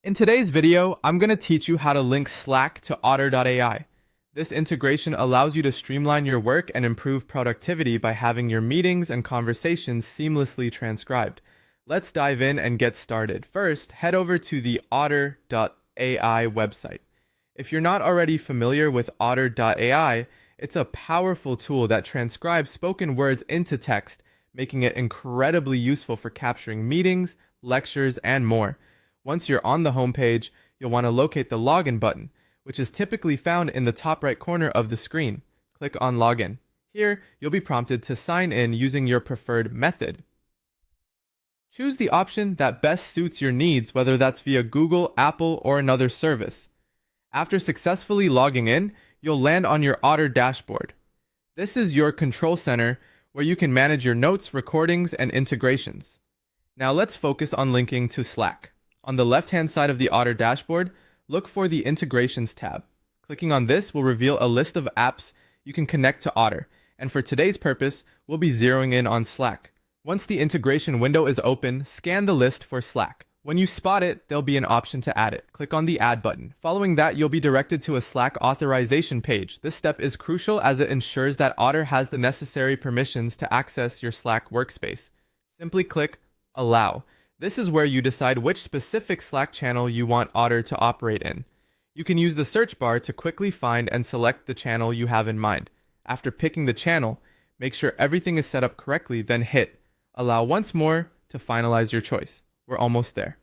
In today's video, I'm going to teach you how to link Slack to Otter.ai. This integration allows you to streamline your work and improve productivity by having your meetings and conversations seamlessly transcribed. Let's dive in and get started. First, head over to the Otter.ai website. If you're not already familiar with Otter.ai, it's a powerful tool that transcribes spoken words into text, making it incredibly useful for capturing meetings, lectures, and more. Once you're on the homepage, you'll want to locate the login button, which is typically found in the top right corner of the screen. Click on Login. Here, you'll be prompted to sign in using your preferred method. Choose the option that best suits your needs, whether that's via Google, Apple, or another service. After successfully logging in, you'll land on your Otter dashboard. This is your control center where you can manage your notes, recordings, and integrations. Now let's focus on linking to Slack. On the left-hand side of the Otter dashboard, look for the Integrations tab. Clicking on this will reveal a list of apps you can connect to Otter, and for today's purpose, we'll be zeroing in on Slack. Once the integration window is open, scan the list for Slack. When you spot it, there'll be an option to add it. Click on the Add button. Following that, you'll be directed to a Slack authorization page. This step is crucial as it ensures that Otter has the necessary permissions to access your Slack workspace. Simply click Allow. This is where you decide which specific Slack channel you want Otter to operate in. You can use the search bar to quickly find and select the channel you have in mind. After picking the channel, make sure everything is set up correctly, then hit Allow once more to finalize your choice. We're almost there.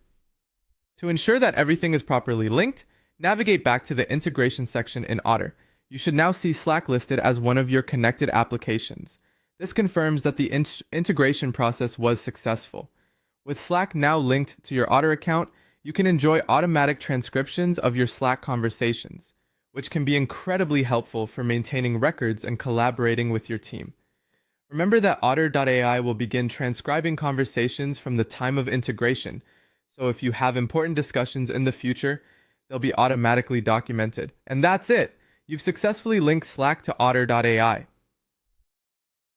To ensure that everything is properly linked, navigate back to the integration section in Otter. You should now see Slack listed as one of your connected applications. This confirms that the integration process was successful. With Slack now linked to your Otter account, you can enjoy automatic transcriptions of your Slack conversations, which can be incredibly helpful for maintaining records and collaborating with your team. Remember that Otter.ai will begin transcribing conversations from the time of integration, so if you have important discussions in the future, they'll be automatically documented. And that's it! You've successfully linked Slack to Otter.ai.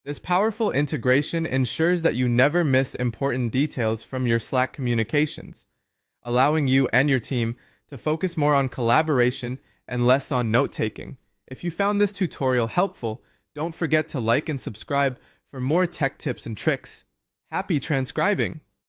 This powerful integration ensures that you never miss important details from your Slack communications, allowing you and your team to focus more on collaboration and less on note-taking. If you found this tutorial helpful, don't forget to like and subscribe for more tech tips and tricks. Happy transcribing!